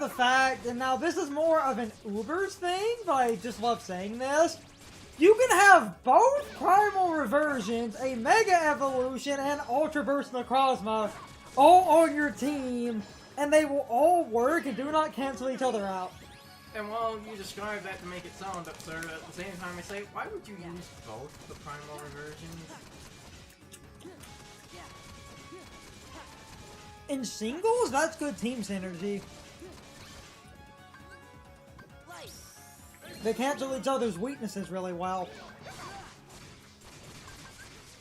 the fact, and now this is more of an Uber's thing, but I just love saying this. You can have both Primal Reversions, a Mega Evolution, and Ultra Burst Necrozma all on your team, and they will all work and do not cancel each other out. And while you describe that to make it sound absurd, at the same time I say, why would you use both the Primal Reversions? In singles, that's good team synergy. They cancel each other's weaknesses really well.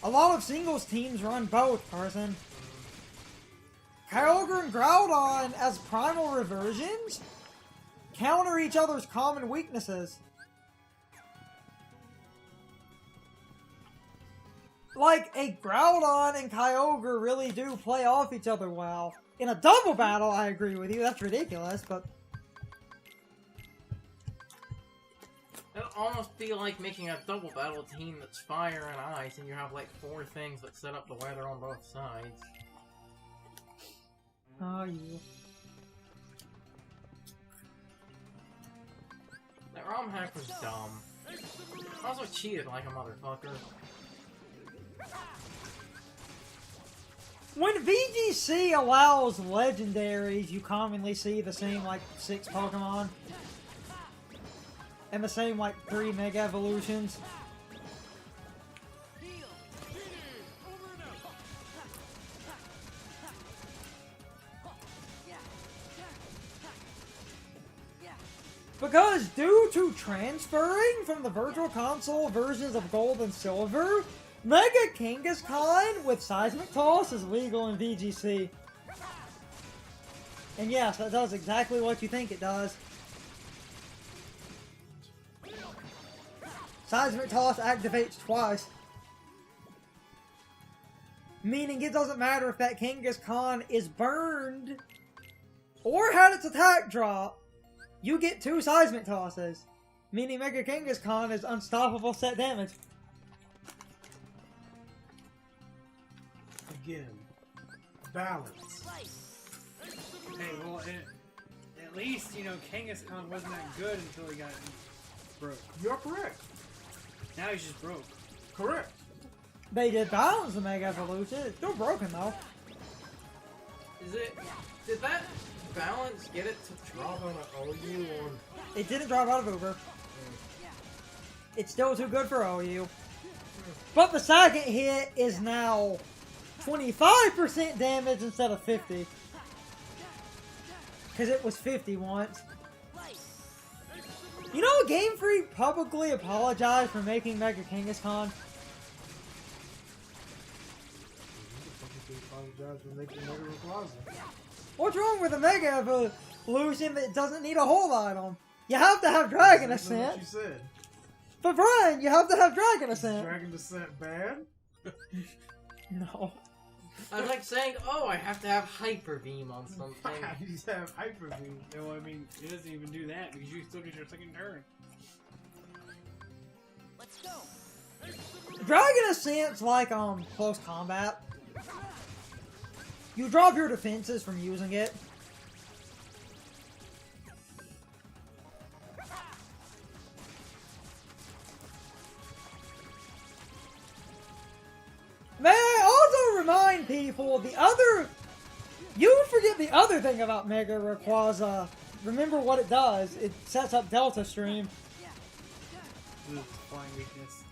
A lot of singles teams run both, person. Kyogre and Groudon as Primal Reversions counter each other's common weaknesses. Like, a Groudon and Kyogre really do play off each other well. In a double battle, I agree with you, that's ridiculous, but... It'll almost feel like making a double battle team that's fire and ice, and you have like 4 things that set up the weather on both sides. Oh, yeah. That ROM hack was dumb. Also cheated like a motherfucker. When VGC allows legendaries, you commonly see the same, like, 6 Pokemon. And the same, like, 3 Mega Evolutions. Because due to transferring from the Virtual Console versions of Gold and Silver, Mega Kangaskhan with Seismic Toss is legal in VGC. And yes, that does exactly what you think it does. Seismic Toss activates twice. Meaning it doesn't matter if that Kangaskhan is burned or had its attack drop. You get 2 Seismic Tosses. Meaning Mega Kangaskhan is unstoppable set damage. Again, balance. Hey, well, at least, you know, Kangaskhan wasn't that good until he got broke. You're correct. Now he's just broke. Correct. They did balance the Mega Evolution. It's still broken though. Is it... Did that balance get it to drop on an OU or... It didn't drop out of Uber. It's still too good for OU. But the second hit is now 25% damage instead of 50. Because it was 50 once. You know, Game Freak publicly apologized for making Mega Kangaskhan. What's wrong with a Mega Evolution that doesn't need a whole item? You have to have Dragon Ascent. What you said. But Brian, you have to have Dragon Ascent. Dragon Descent bad? No. I was like saying, oh, I have to have Hyper Beam on something. You just have Hyper Beam. Well, I mean, it doesn't even do that because you still get your second turn. Let's go. Dragon Ascent's like, close combat. You drop your defenses from using it. May I also remind people, you forget the other thing about Mega Rayquaza. Remember what it does. It sets up Delta Stream. This is flying weakness.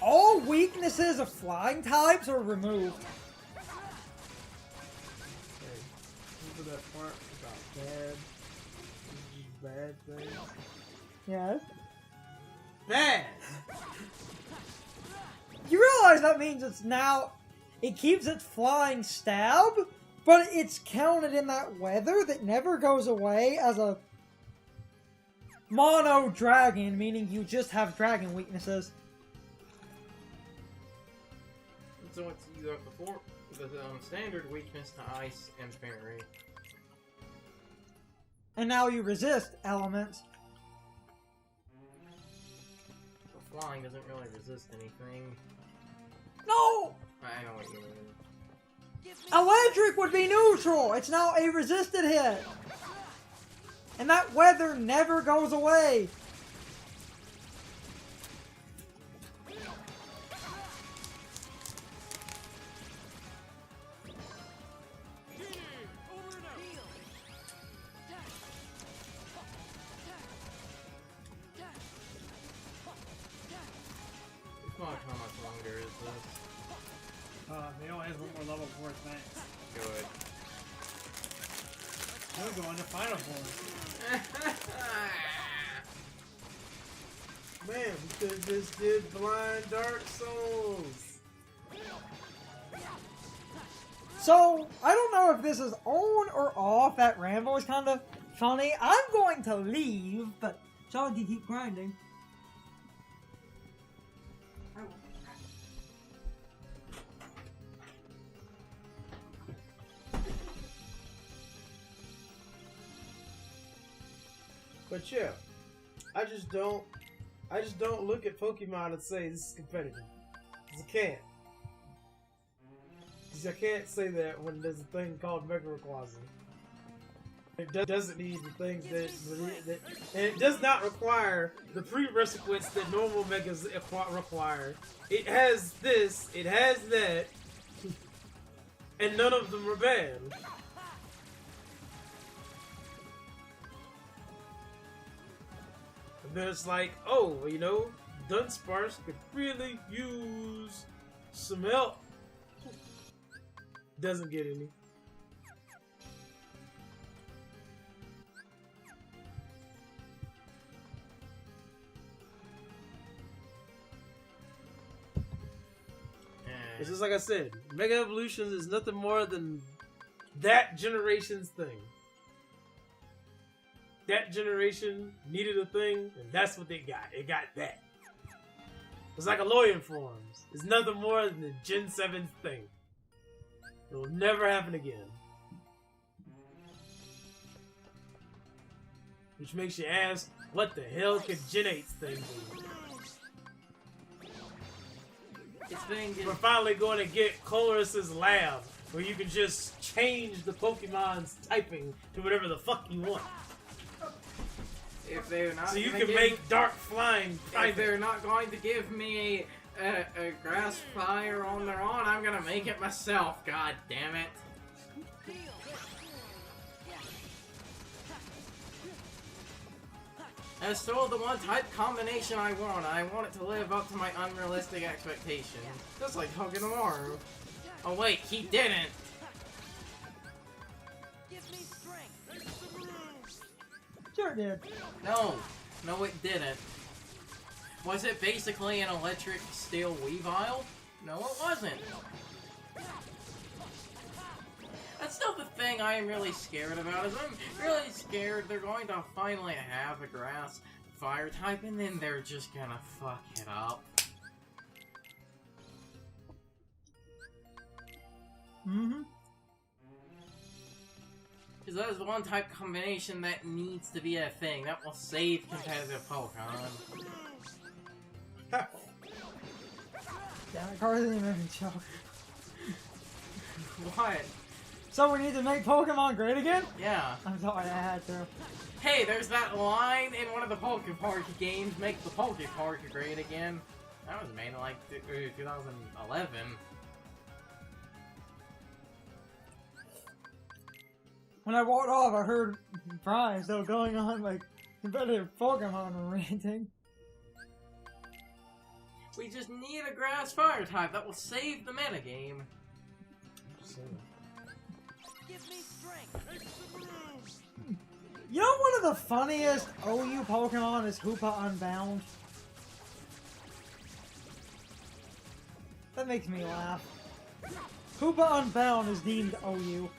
All weaknesses of flying types are removed. Okay. Remember that part about bad things? Yes. Bad! You realize that means it keeps its flying stab, but it's counted in that weather that never goes away as a mono dragon, meaning you just have dragon weaknesses. So it's you have the standard weakness to ice and fairy. And now you resist elements. So flying doesn't really resist anything. No! I know what you mean. Electric would be neutral. It's now a resisted hit. And that weather never goes away. Fuck, how much longer is this? They only has one more level before it's max. Good. We'll go on to final form. Man, we could have just did Blind Dark Souls. So, I don't know if this is on or off. That ramble is kind of funny. I'm going to leave, but Sean can keep grinding. But yeah, I just don't look at Pokemon and say this is competitive. 'Cause I can't. 'Cause I can't say that when there's a thing called Mega Rayquaza. It doesn't need the things that and it does not require the prerequisites that normal Megas require. It has this, it has that, and none of them are bad. And then it's like, oh, you know, Dunsparce could really use some help. Doesn't get any. It's just like I said, Mega Evolutions is nothing more than that generation's thing. That generation needed a thing, and that's what they got. It got that. It's like Alolan forms. It's nothing more than the Gen 7 thing. It will never happen again. Which makes you ask, what the hell could Gen 8's thing do? We're finally going to get Coloris's lab, where you can just change the Pokemon's typing to whatever the fuck you want. If they're not So you gonna can make Dark Flying if private. they're not going to give me a grass fire on their own, I'm gonna make it myself. God damn it! That's still the one type combination I want. I want it to live up to my unrealistic expectations. Just like Togedemaru. Oh wait, he didn't! Sure it did. No, it didn't. Was it basically an electric steel Weavile? No, it wasn't. That's still the thing I am really scared about, is I'm really scared they're going to finally have a grass fire type and then they're just gonna fuck it up. Mm-hmm. Because that is the one type combination that needs to be a thing. That will save competitive Pokemon. Damn it, Carly didn't even joke. What? So we need to make Pokemon great again? Yeah. I'm sorry, I had to. Hey, there's that line in one of the Pokepark games, make the Pokepark great again. That was made in like 2011. When I walked off, I heard Brian still going on like competitive Pokemon ranting. We just need a grass fire type that will save the metagame. Give me strength. You know, one of the funniest OU Pokemon is Hoopa Unbound. That makes me laugh. Hoopa Unbound is deemed OU.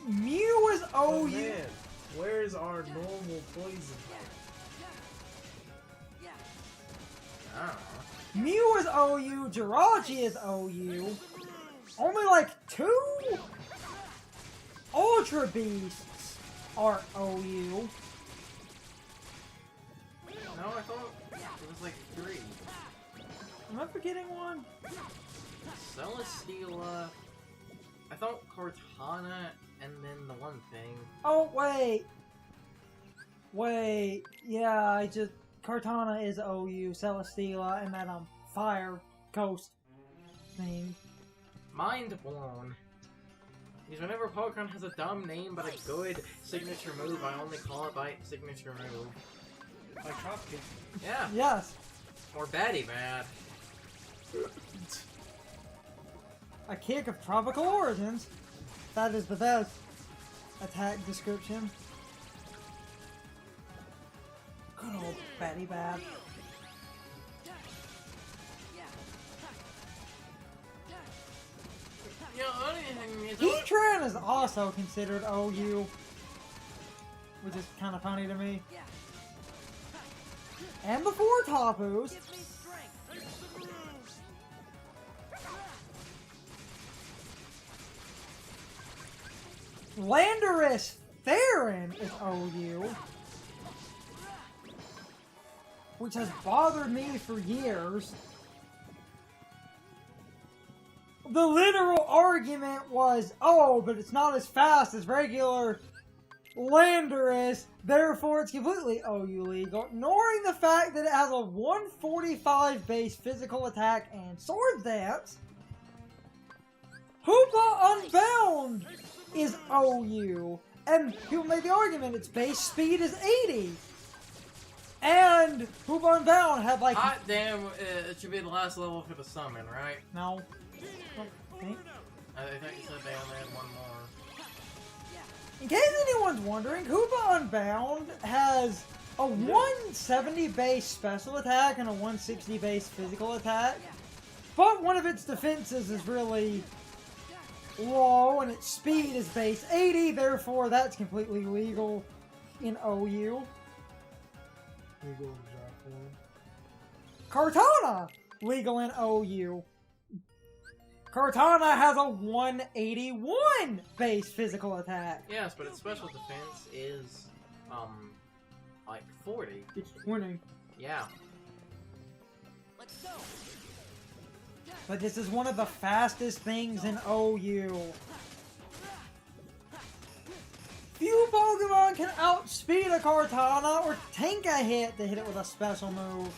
Mew is Oh OU. man, where's our normal poison? I don't know. Mew is OU. Jirachi is OU. Only like 2 Ultra Beasts are OU. No, I thought it was like 3. Am I forgetting one? Celesteela. I thought Cortana and then the one thing. Oh, wait. Wait. Yeah, Cortana is OU, Celesteela, and that, Fire Coast thing. Mind blown. Because whenever Pokemon has a dumb name but a good signature move, I only call it by signature move. Like Tropic. Yeah. Yes. Or Batty Bad. A kick of tropical origins. That is the best attack description. Good old Batty Bad. You know, only thing is... Heatran is also considered OU, which is kind of funny to me. And before Tapu's, Give me strength. Landorus Theron is OU, which has bothered me for years. The literal argument was, oh, but it's not as fast as regular Landorus, therefore it's completely OU legal, ignoring the fact that it has a 145 base physical attack and sword dance. Hoopa Unbound is OU, and people made the argument its base speed is 80. And Hoopa Unbound had like... Hot damn, it should be the last level for the summon, right? No. Okay. I thought you said they only had one more. In case anyone's wondering, Hoopa Unbound has a 170 base special attack and a 160 base physical attack. But one of its defenses is really low and its speed is base 80, therefore that's completely legal in OU. Cortana! Legal in OU. Cortana has a 181 base physical attack. Yes, but its special defense is, like 40. It's 20. Yeah. Let's go. But this is one of the fastest things in OU. Few Pokemon can outspeed a Cortana or tank a hit to hit it with a special move.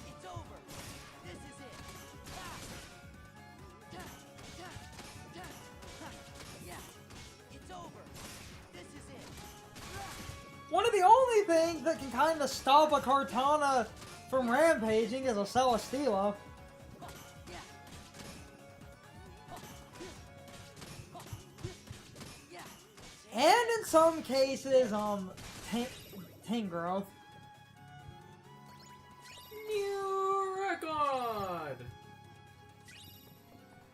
It's over. This is it. Yeah. It's over. This is it. One of the only things that can kind of stop a Cortana from rampaging is a Celesteela. Yeah. Yeah. And in some cases, Tangrowth. New record!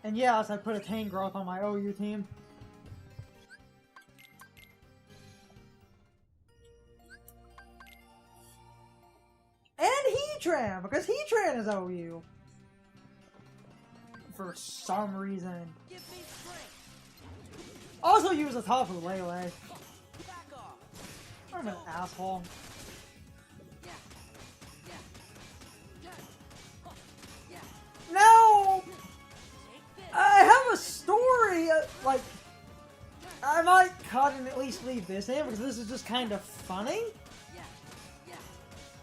And yes, I put a Tangrowth on my OU team. And Heatran, because Heatran is OU. For some reason. Give me strength. Also use a Tapu Lele. Back off. I'm an asshole. Yeah. Yeah. Yeah. Now, Take this. I have a story, like, I might cut and at least leave this in because this is just kind of funny. Yeah. Yeah.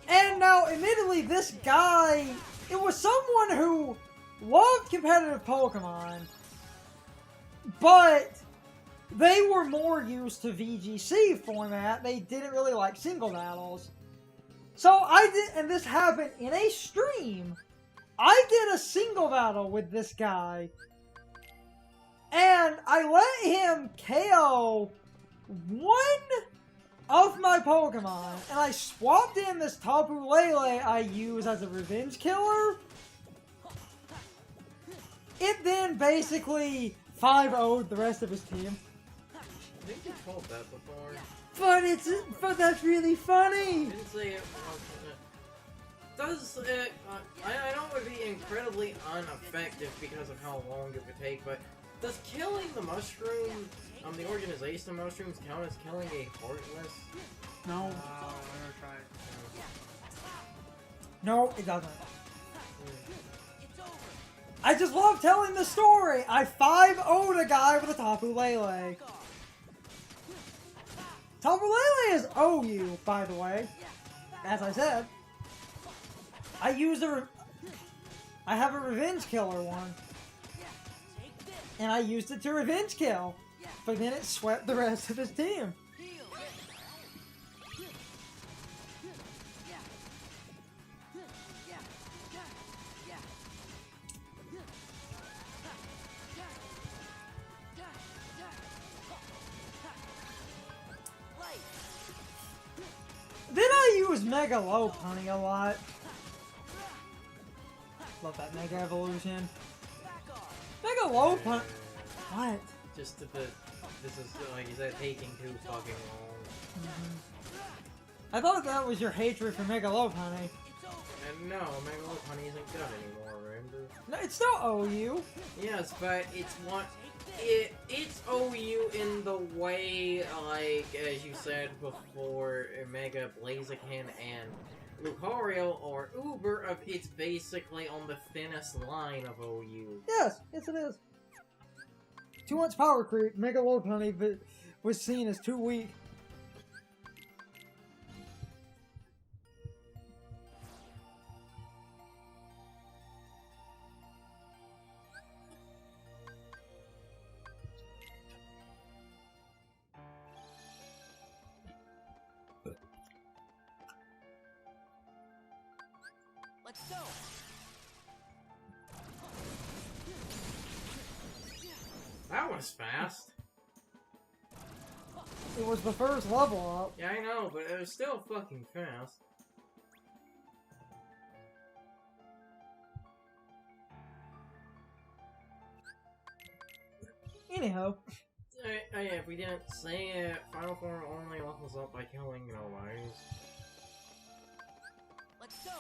And now, admittedly, this guy, it was someone who loved competitive Pokemon, but they were more used to VGC format. They didn't really like single battles. So I did, and this happened in a stream. I did a single battle with this guy, and I let him KO one of my Pokemon, and I swapped in this Tapu Lele I use as a revenge killer. It then basically 5-0'd the rest of his team. I think you told that before. But that's really funny. Didn't say it was. Does it? I know it would be incredibly ineffective because of how long it would take, but Does killing the mushroom, the organization of mushrooms count as killing a Heartless? No. I'll never try it. No, it doesn't. It's over. I just love telling the story! I 5-0'd a guy with a Tapu Lele. Back off. Tapu Lele is OU, by the way. As I said. I use I have a Revenge Killer one. Take this. And I used it to Revenge Kill. But then it swept the rest of his team. Heal. Yeah. Yeah. Yeah. Light. Then I use Mega Lopunny a lot. Love that Mega Evolution. Back off. Mega Lopunny. What? Just the this is like you said, taking too fucking long. I thought that was your hatred for Mega Lopunny. It's over. And no, Megalopony isn't good anymore, remember? No, it's still OU. Yes, but it's it's OU in the way, like, as you said before, Mega Blaziken and Lucario or Uber, of it's basically on the thinnest line of OU. Yes, yes it is. Too much power creep. Mega Lopunny but was seen as too weak. Let's go. That was fast. It was the first level up. Yeah, I know, but it was still fucking fast. Anyhow, Yeah, if we didn't say it, Final Form only levels up by killing nobody's. Let's go.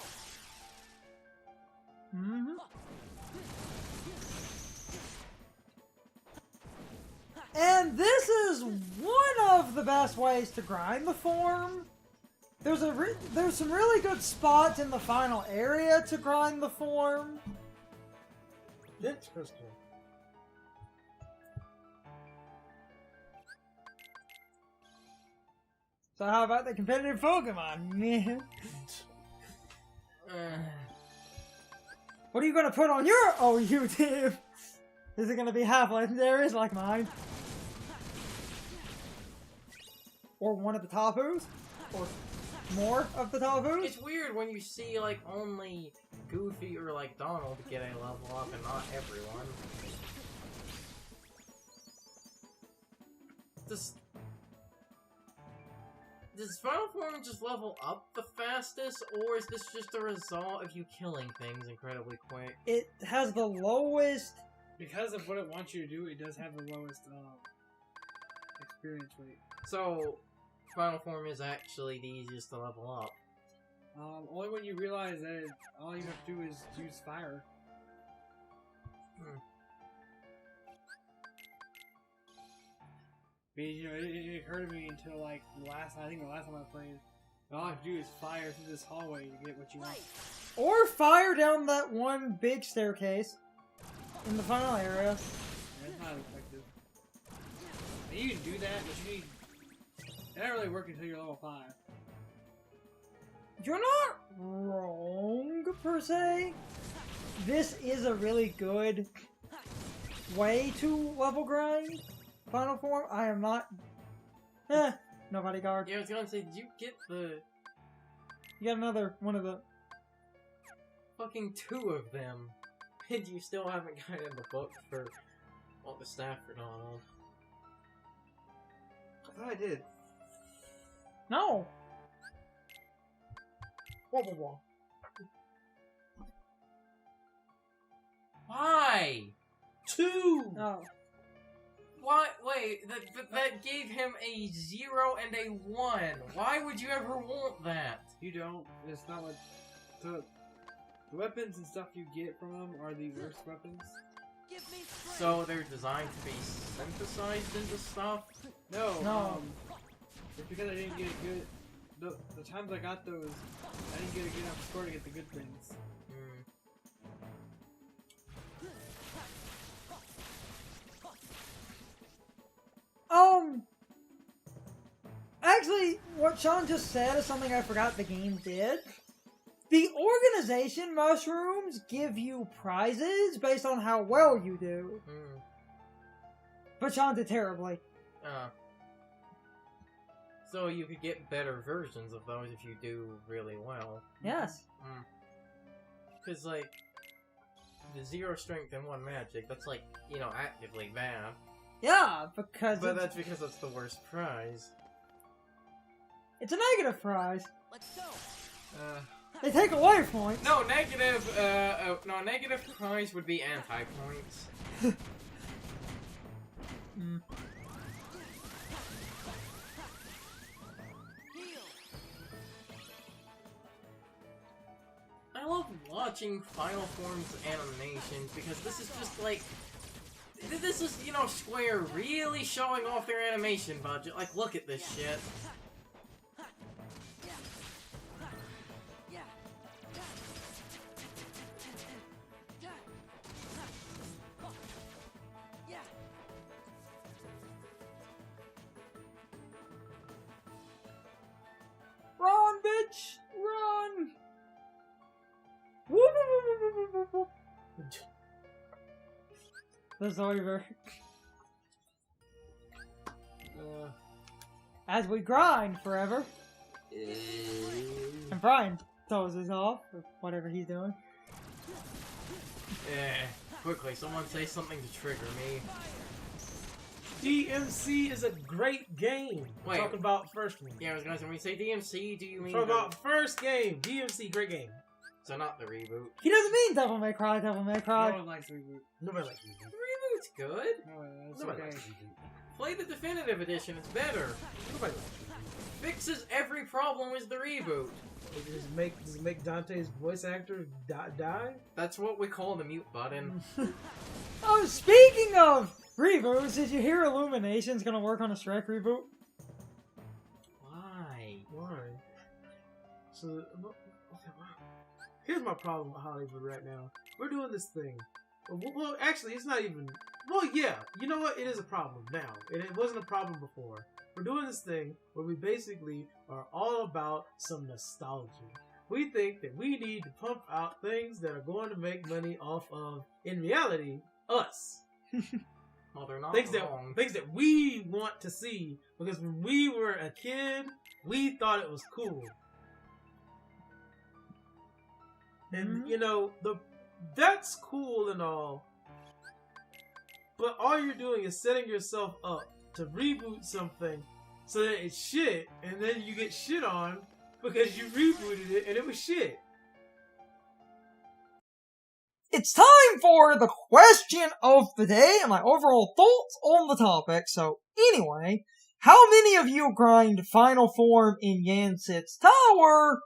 And this is one of the best ways to grind the form. There's some really good spots in the final area to grind the form. Dense Crystal. So how about the competitive Pokemon, man? What are you gonna put on your OU team? Is it gonna be half legendaries like mine? Or one of the Tapus? Or more of the Tapus? It's weird when you see, like, only Goofy or, like, Donald get a level up and not everyone. Does Final Form just level up the fastest, or is this just a result of you killing things incredibly quick? It has the lowest... Because of what it wants you to do, it does have the lowest experience rate. So, Final Form is actually the easiest to level up. Only when you realize that all you have to do is use fire. I mean, you know, it occurred to me until like the last time I played, all I have to do is fire through this hallway to get what you want. Or fire down that one big staircase in the final area. That's not effective. And you can do that, but you need. It doesn't really work until you're level 5. You're not wrong, per se. This is a really good way to level grind Final Form. I am not... nobody guard. Yeah, I was gonna say, did you get the... You got another one of the... fucking 2 of them? And you still haven't gotten the book for... well, the staff for Donald. I thought I did. No! Whoa, whoa, whoa. Why? 2! No. What? Wait, that gave him a 0 and a 1. Why would you ever want that? You don't. It's not what. The weapons and stuff you get from them are the worst weapons. Give me strength. So they're designed to be synthesized into stuff? No. No. It's because I didn't get a good. The times I got those, I didn't get a good enough score to get the good things. Hmm. Actually, what Sean just said is something I forgot the game did. The organization mushrooms give you prizes based on how well you do. Hmm. But Sean did terribly. So you could get better versions of those if you do really well. Yes. Because, like, the 0 strength and 1 magic, that's, like, you know, actively bad. Yeah, because But that's because that's the worst prize. it's a negative prize. Let's go. They take away points. No, negative prize would be anti-points. Mm. Heal. I love watching Final Form's animations because this is just like... This is, you know, Square really showing off their animation budget. Like, look at this shit. Yeah. Yeah. Run, bitch! Run! Whoop, whoop, whoop, whoop, whoop, whoop. That's over. As we grind forever. And Brian dozes off, or whatever he's doing. Quickly, someone say something to trigger me. DMC is a great game. Wait. Talking about first one. Yeah, I was gonna say, when you say DMC, do you mean... Talking about first game. DMC, great game. So not the reboot. He doesn't mean Devil May Cry, Devil May No Cry. one likes reboot. Nobody likes reboot. The reboot's good. No, it's Nobody okay. likes reboot. Play the definitive edition, it's better. Nobody likes reboot. Fixes every problem with the reboot. Does it make Dante's voice actor die? That's what we call the mute button. Oh, speaking of reboots, did you hear Illumination's gonna work on a Shrek reboot? Why? Why? So, okay, wow. Here's my problem with Hollywood right now. We're doing this thing. Well, actually, it's not even... Well, yeah. You know what? It is a problem now. It wasn't a problem before. We're doing this thing where we basically are all about some nostalgia. We think that we need to pump out things that are going to make money off of, in reality, us. Well, they're not Things wrong. that we want to see, because when we were a kid, we thought it was cool. And you know, that's cool and all, but all you're doing is setting yourself up to reboot something so that it's shit, and then you get shit on because you rebooted it and it was shit. It's time for the question of the day and my overall thoughts on the topic. So anyway, how many of you grind Final Form in Yansit's Tower?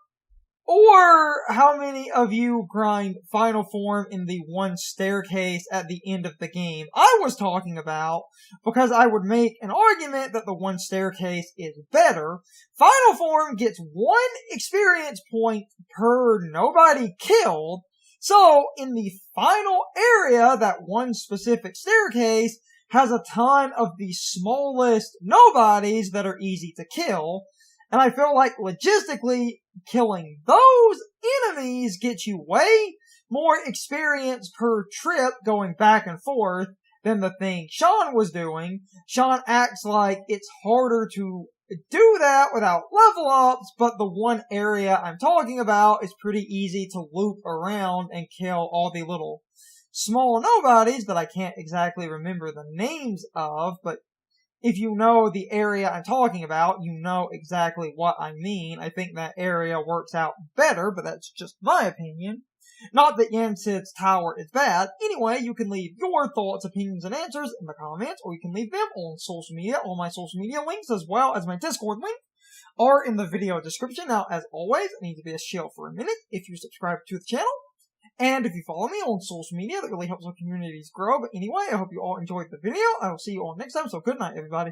Or how many of you grind Final Form in the one staircase at the end of the game? I was talking about, because I would make an argument that the one staircase is better. Final Form gets 1 experience point per nobody killed. So in the final area, that one specific staircase has a ton of the smallest nobodies that are easy to kill. And I feel like logistically, killing those enemies gets you way more experience per trip going back and forth than the thing Sean was doing. Sean acts like it's harder to do that without level ups, but the one area I'm talking about is pretty easy to loop around and kill all the little small nobodies that I can't exactly remember the names of, but if you know the area I'm talking about, you know exactly what I mean. I think that area works out better, but that's just my opinion. Not that Yansit's Tower is bad. Anyway, you can leave your thoughts, opinions, and answers in the comments, or you can leave them on social media. All my social media links, as well as my Discord link, are in the video description. Now, as always, I need to be a shield for a minute if you subscribe to the channel. And if you follow me on social media, that really helps our communities grow. But anyway, I hope you all enjoyed the video. I will see you all next time, so good night, everybody.